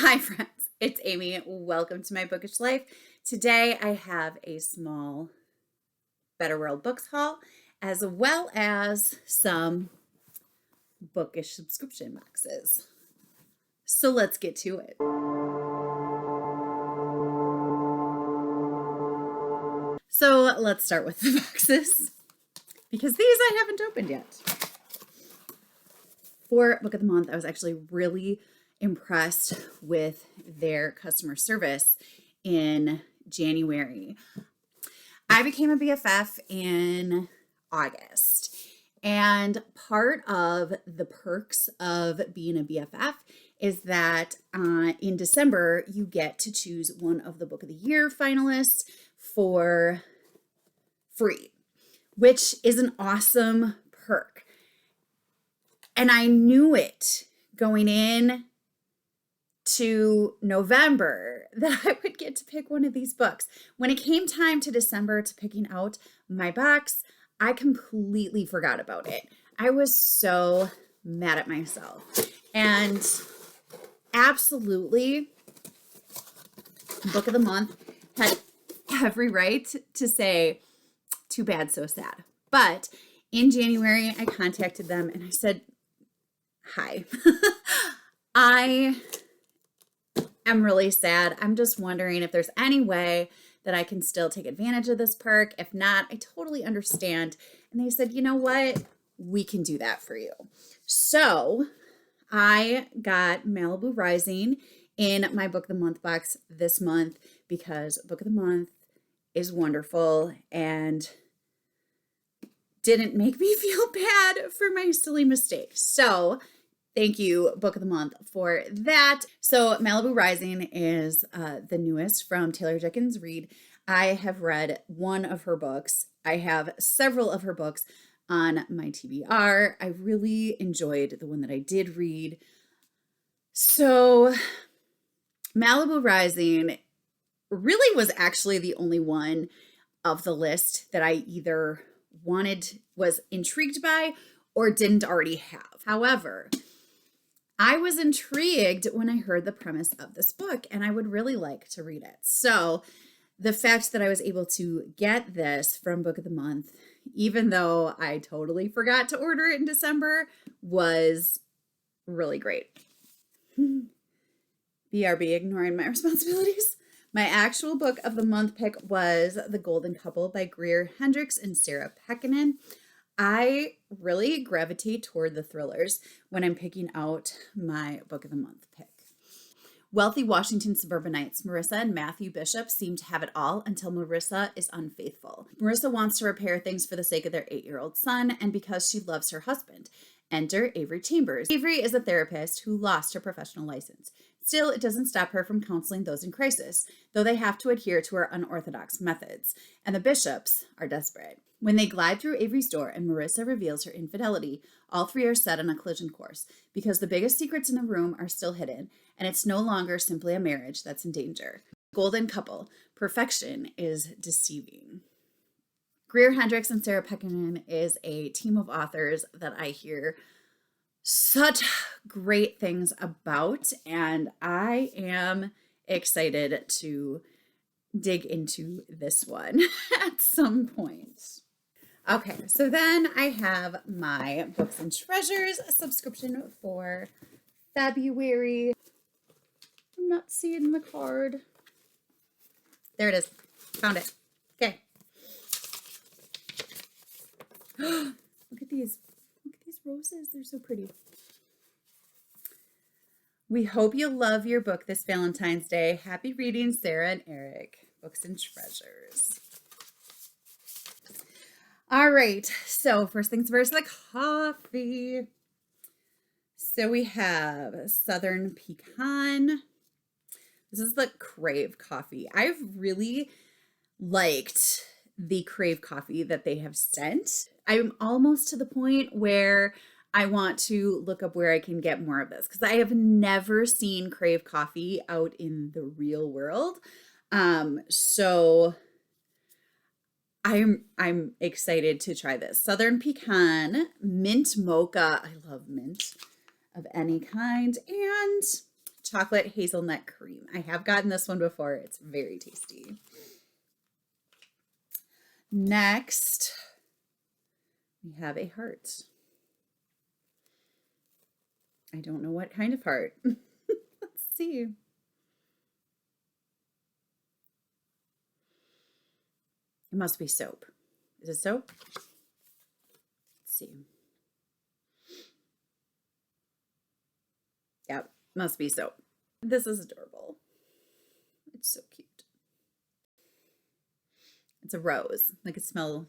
Hi friends, it's Amy. Welcome to my Bookish Life. Today I have a small Better World Books haul as well as some bookish subscription boxes. So let's get to it. So let's start with the boxes because these I haven't opened yet. For Book of the Month, I was actually really impressed with their customer service in January. I became a BFF in August, and part of the perks of being a BFF is that in December you get to choose one of the Book of the Year finalists for free, which is an awesome perk. And I knew it going in to November that I would get to pick one of these books. When it came time to December to picking out my box, I completely forgot about it. I was so mad at myself. And absolutely, Book of the Month had every right to say, too bad, so sad. But in January, I contacted them and I said, hi, I'm really sad. I'm just wondering if there's any way that I can still take advantage of this perk. If not, I totally understand. And they said, you know what? We can do that for you. So I got Malibu Rising in my Book of the Month box this month because Book of the Month is wonderful and didn't make me feel bad for my silly mistake. So thank you, Book of the Month, for that. So Malibu Rising is the newest from Taylor Jenkins Reid. I have read one of her books. I have several of her books on my TBR. I really enjoyed the one that I did read. So Malibu Rising really was actually the only one of the list that I either was intrigued by or didn't already have. However, I was intrigued when I heard the premise of this book and I would really like to read it. So the fact that I was able to get this from Book of the Month, even though I totally forgot to order it in December, was really great. BRB, ignoring my responsibilities. My actual Book of the Month pick was The Golden Couple by Greer, Hendricks, and Sarah Pekkanen. I really gravitate toward the thrillers when I'm picking out my Book of the Month pick. Wealthy Washington suburbanites Marissa and Matthew Bishop seem to have it all until Marissa is unfaithful. Marissa wants to repair things for the sake of their 8-year-old son and because she loves her husband. Enter Avery Chambers. Avery is a therapist who lost her professional license. Still, it doesn't stop her from counseling those in crisis, though they have to adhere to her unorthodox methods, and the Bishops are desperate. When they glide through Avery's door and Marissa reveals her infidelity, all three are set on a collision course because the biggest secrets in the room are still hidden, and it's no longer simply a marriage that's in danger. Golden Couple. Perfection is deceiving. Greer, Hendricks, and Sarah Peckinen is a team of authors that I hear such great things about, and I am excited to dig into this one at some point. Okay, so then I have my Books and Treasures subscription for February. I'm not seeing the card. There it is. Found it. Okay. Look at these. Look at these roses. They're so pretty. We hope you love your book this Valentine's Day. Happy reading, Sarah and Eric. Books and Treasures. All right. So first things first, the coffee. So we have Southern Pecan. This is the Crave Coffee. I've really liked the Crave Coffee that they have sent. I'm almost to the point where I want to look up where I can get more of this because I have never seen Crave Coffee out in the real world. So I'm excited to try this. Southern Pecan, mint mocha. I love mint of any kind, and chocolate hazelnut cream. I have gotten this one before. It's very tasty. Next, we have a heart. I don't know what kind of heart. Let's see. It must be soap. Is it soap? Let's see. Yep, must be soap. This is adorable. It's so cute. It's a rose. Like it smells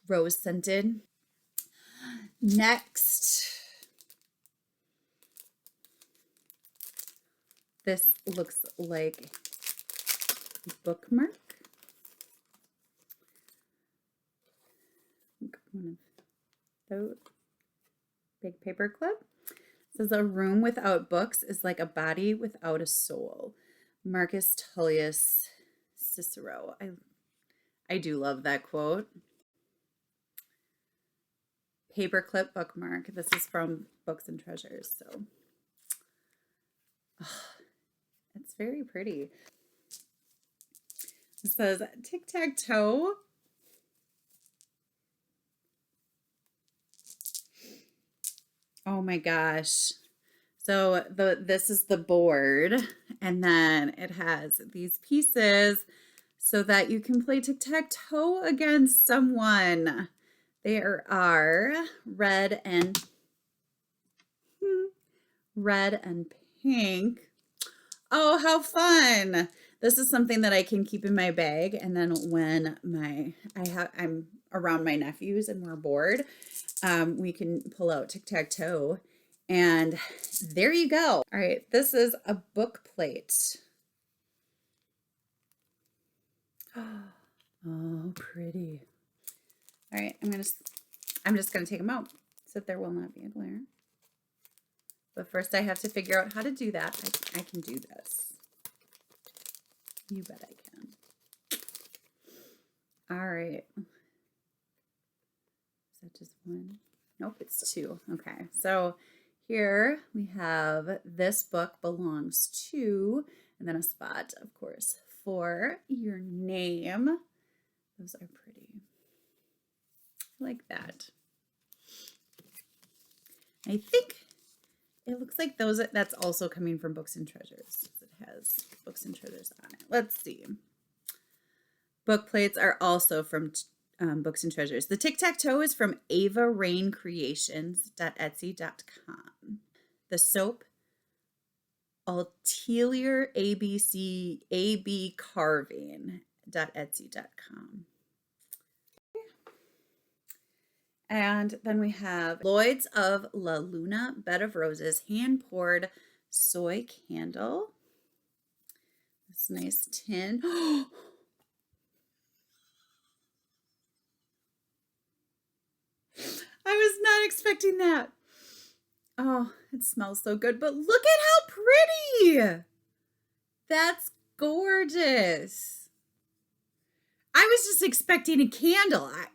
rose scented. Next, this looks like a bookmark. One of those. Big paper clip. It says a room without books is like a body without a soul. Marcus Tullius Cicero. I do love that quote. Paperclip Bookmark. This is from Books and Treasures. So it's very pretty. It says tic-tac-toe. Oh my gosh. So this is the board, and then it has these pieces so that you can play tic-tac-toe against someone. There are red and pink. Oh, how fun. This is something that I can keep in my bag, and then when I'm around my nephews and we're bored, we can pull out tic-tac-toe, and there you go. All right, this is a book plate. Oh, pretty. All right, I'm just gonna take them out so that there will not be a glare. But first I have to figure out how to do that. I can do this. You bet I can. All right. Is that just one? Nope, it's two. Okay, so here we have this book belongs to, and then a spot, of course, for your name. Those are pretty. I like that. I think it looks like that's also coming from Books and Treasures. It has Books and Treasures on it. Let's see. Book plates are also from Books and Treasures. The tic-tac-toe is from avaraingcreations.etsy.com. The soap, Altelier AB carving.etsy.com. And then we have Lloyd's of La Luna Bed of Roses hand-poured soy candle. This nice tin. I was not expecting that. Oh, it smells so good, but look at how pretty. That's gorgeous. I was just expecting a candle. I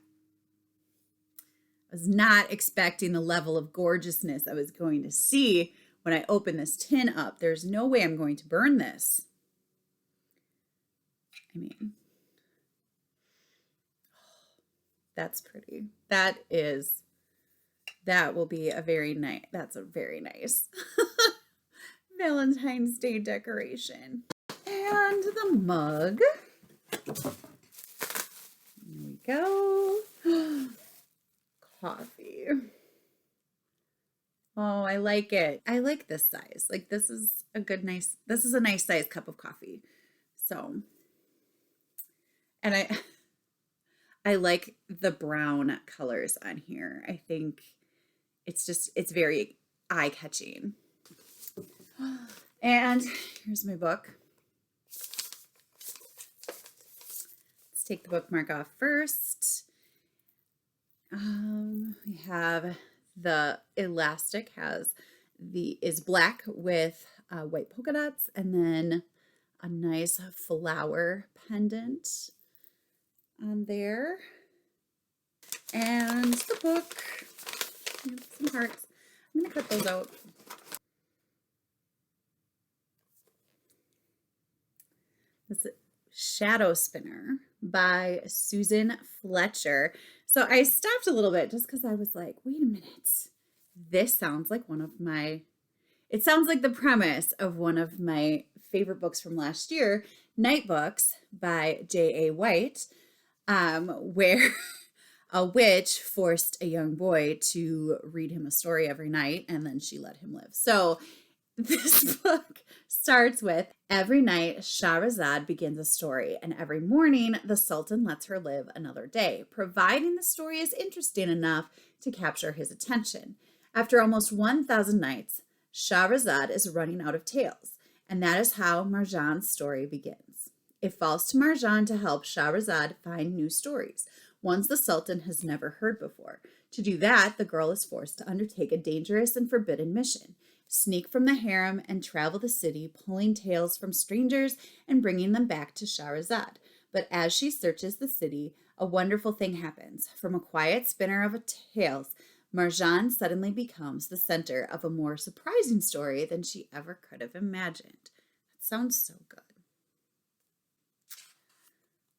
was not expecting the level of gorgeousness I was going to see when I open this tin up. There's no way I'm going to burn this. I mean, that's pretty. That will be a very nice, that's a very nice Valentine's Day decoration. And the mug. There we go. Coffee. Oh, I like it. I like this size. Like this is a nice size cup of coffee. So, and I like the brown colors on here. I think it's very eye-catching. And here's my book. Let's take the bookmark off first. We have the elastic is black with white polka dots, and then a nice flower pendant on there. And the book, some hearts. I'm gonna cut those out. This is Shadow Spinner by Susan Fletcher. So I stopped a little bit just because I was like, wait a minute. This sounds like it sounds like the premise of one of my favorite books from last year, Night Books by J.A. White, where a witch forced a young boy to read him a story every night, and then she let him live. So this book starts with, every night Shahrazad begins a story, and every morning the Sultan lets her live another day, providing the story is interesting enough to capture his attention. After almost 1,000 nights, Shahrazad is running out of tales, and that is how Marjan's story begins. It falls to Marjan to help Shahrazad find new stories, ones the Sultan has never heard before. To do that, the girl is forced to undertake a dangerous and forbidden mission. Sneak from the harem and travel the city, pulling tales from strangers and bringing them back to Shahrazad. But as she searches the city, a wonderful thing happens. From a quiet spinner of tales, Marjan suddenly becomes the center of a more surprising story than she ever could have imagined. That sounds so good.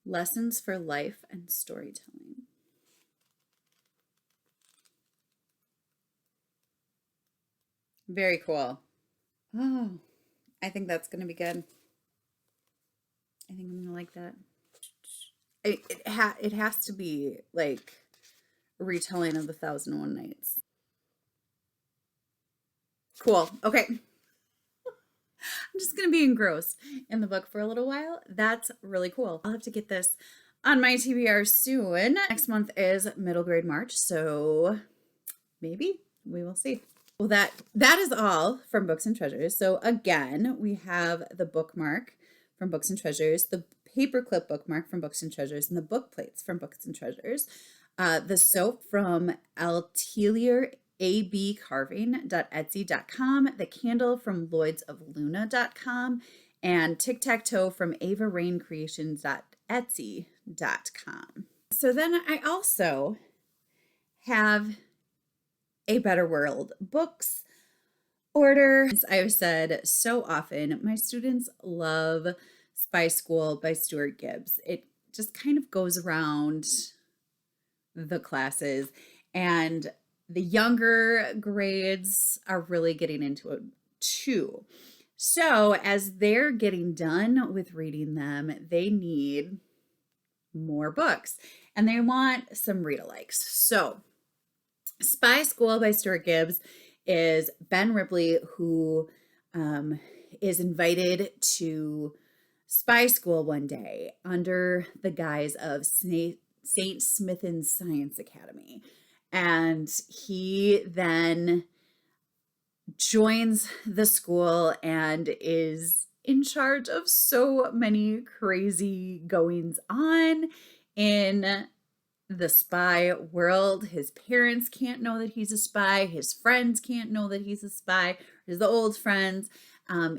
Lessons for life and storytelling. Very cool. Oh, I think that's going to be good. I think I'm going to like that. It has to be like a retelling of the 1001 Nights. Cool. Okay. I'm just going to be engrossed in the book for a little while. That's really cool. I'll have to get this on my TBR soon. Next month is middle grade March, so maybe we will see. Well, that is all from Books and Treasures. So again, we have the bookmark from Books and Treasures, the paperclip bookmark from Books and Treasures, and the book plates from Books and Treasures. The soap from AltilierABcarving.etsy.com, the candle from lloydsofluna.com, and tic-tac-toe from AvaRainCreations.etsy.com. So then I also have a Better World books order. As I've said so often, my students love Spy School by Stuart Gibbs. It just kind of goes around the classes, and the younger grades are really getting into it too. So as they're getting done with reading them, they need more books and they want some read-alikes. So Spy School by Stuart Gibbs is Ben Ripley, who is invited to spy school one day under the guise of St. Smithon's Science Academy. And he then joins the school and is in charge of so many crazy goings on in the spy world. His parents can't know that he's a spy. His friends can't know that he's a spy. His old friends.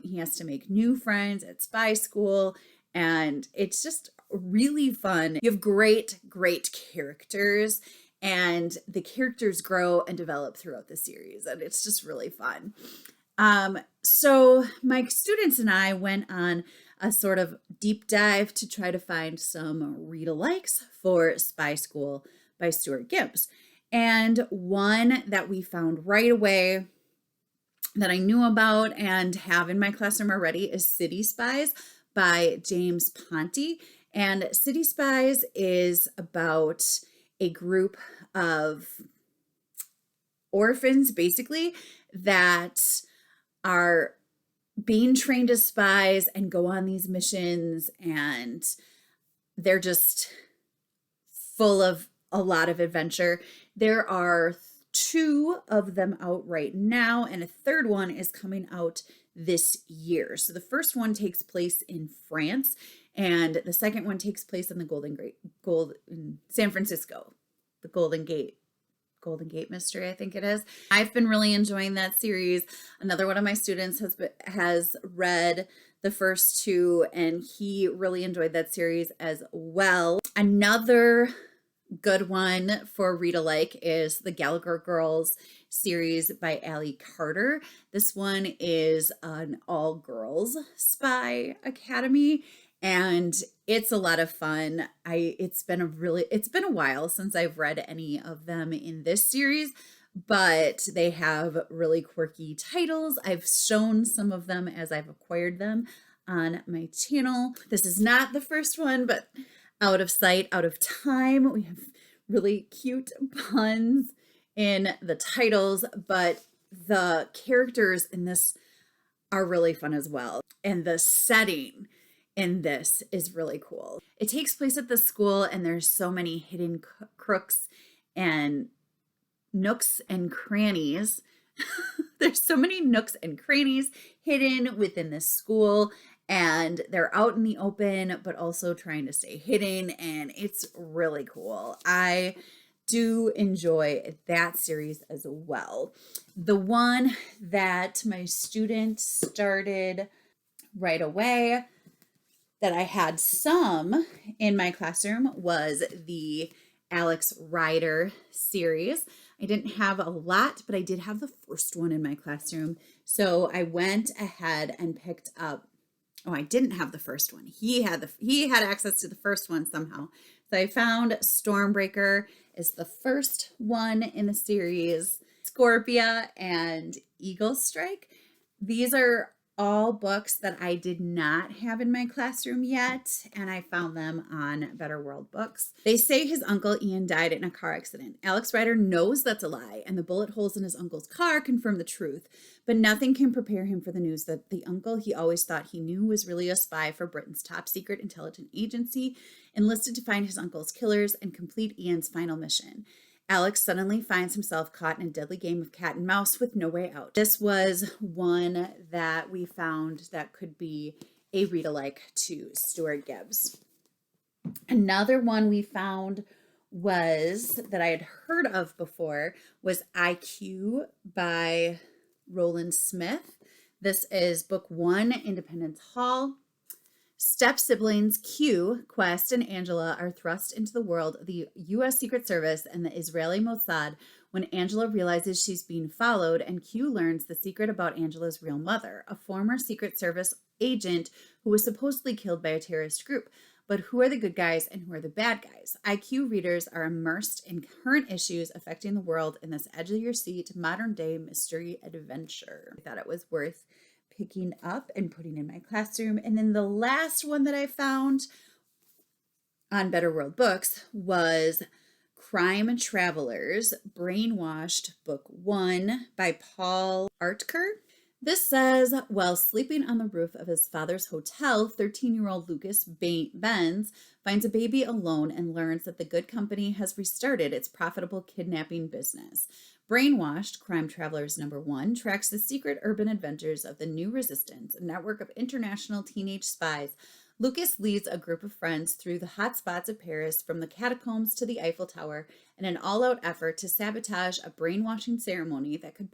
He has to make new friends at spy school. And it's just really fun. You have great characters, and the characters grow and develop throughout the series. And it's just really fun. So my students and I went on a sort of deep dive to try to find some read-alikes for Spy School by Stuart Gibbs. And one that we found right away that I knew about and have in my classroom already is City Spies by James Ponti. And City Spies is about a group of orphans, basically, that are being trained as spies and go on these missions, and they're just full of a lot of adventure. There are 2 of them out right now, and a third one is coming out this year. So the first one takes place in France, and the second one takes place in the in San Francisco, the Golden Gate Mystery, I think it is. I've been really enjoying that series. Another one of my students has read the first 2, and he really enjoyed that series as well. Another good one for read-alike is the Gallagher Girls series by Allie Carter. This one is an all-girls spy academy, and it's a lot of fun. It's been a while since I've read any of them in this series, but they have really quirky titles. I've shown some of them as I've acquired them on my channel. This is not the first one, but Out of Sight, Out of Time. We have really cute puns in the titles, but the characters in this are really fun as well. And the setting in this is really cool. It takes place at the school, and there's so many hidden crooks and nooks and crannies. There's so many nooks and crannies hidden within this school, and they're out in the open, but also trying to stay hidden, and it's really cool. I do enjoy that series as well. The one that my student started right away that I had some in my classroom was the Alex Ryder series. I didn't have a lot, but I did have the first one in my classroom. So I went ahead and picked up, I didn't have the first one. He had access to the first one somehow. So I found Stormbreaker is the first one in the series, Scorpia and Eagle Strike. These are all books that I did not have in my classroom yet, and I found them on Better World Books. They say his uncle Ian died in a car accident. Alex Ryder knows that's a lie, and the bullet holes in his uncle's car confirm the truth, but nothing can prepare him for the news that the uncle he always thought he knew was really a spy for Britain's top secret intelligence agency, enlisted to find his uncle's killers and complete Ian's final mission. Alex suddenly finds himself caught in a deadly game of cat and mouse with no way out. This was one that we found that could be a read-alike to Stuart Gibbs. Another one we found was that I had heard of before was IQ by Roland Smith. This is book 1, Independence Hall. Step siblings Q, Quest, and Angela are thrust into the world of the U.S. Secret Service and the Israeli Mossad when Angela realizes she's being followed, and Q learns the secret about Angela's real mother, a former Secret Service agent who was supposedly killed by a terrorist group. But who are the good guys and who are the bad guys? IQ readers are immersed in current issues affecting the world in this edge-of-your-seat, modern-day mystery adventure. I thought it was worth picking up and putting in my classroom. And then the last one that I found on Better World Books was Crime Travelers, Brainwashed, Book 1 by Paul Aertker. This says, while sleeping on the roof of his father's hotel, 13-year-old Lucas Benz finds a baby alone and learns that the good company has restarted its profitable kidnapping business. Brainwashed, Crime Travelers number 1, tracks the secret urban adventures of the New Resistance, a network of international teenage spies. Lucas leads a group of friends through the hot spots of Paris, from the catacombs to the Eiffel Tower, in an all-out effort to sabotage a brainwashing ceremony that could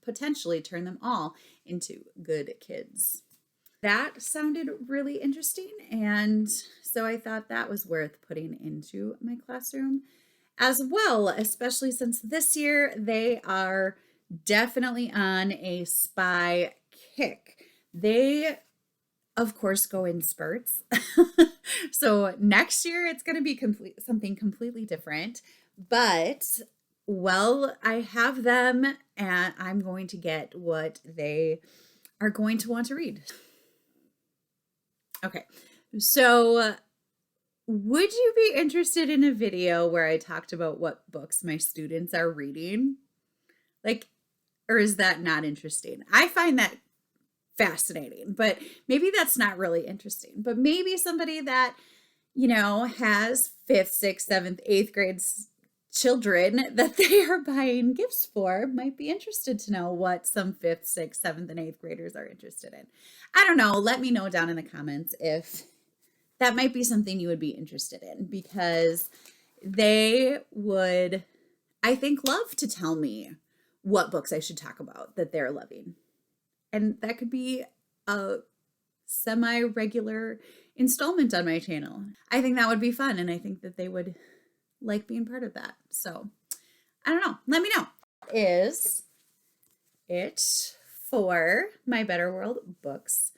potentially turn them all into good kids. That sounded really interesting, and so I thought that was worth putting into my classroom as well, especially since this year they are definitely on a spy kick. They, of course, go in spurts. So next year it's going to be something completely different. But, well, I have them, and I'm going to get what they are going to want to read. Okay, so would you be interested in a video where I talked about what books my students are reading? Or is that not interesting? I find that fascinating, but maybe that's not really interesting. But maybe somebody that, has 5th, 6th, 7th, 8th grade children that they are buying gifts for might be interested to know what some 5th, 6th, 7th, and 8th graders are interested in. I don't know. Let me know down in the comments if that might be something you would be interested in, because they would, I think, love to tell me what books I should talk about that they're loving. And that could be a semi-regular installment on my channel. I think that would be fun, and I think that they would like being part of that. So, I don't know. Let me know. Is it for my Better World Books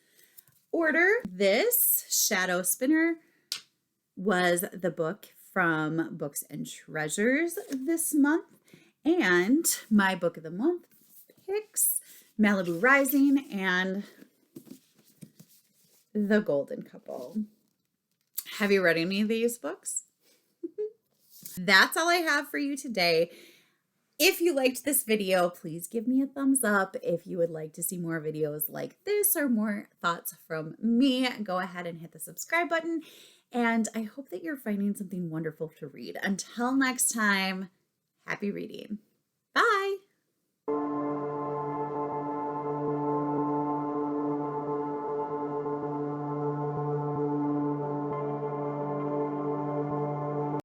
order? This Shadow Spinner was the book from Books and Treasures this month. And my book of the month picks Malibu Rising and The Golden Couple. Have you read any of these books? That's all I have for you today. If you liked this video, please give me a thumbs up. If you would like to see more videos like this or more thoughts from me, go ahead and hit the subscribe button. And I hope that you're finding something wonderful to read. Until next time, happy reading. Bye.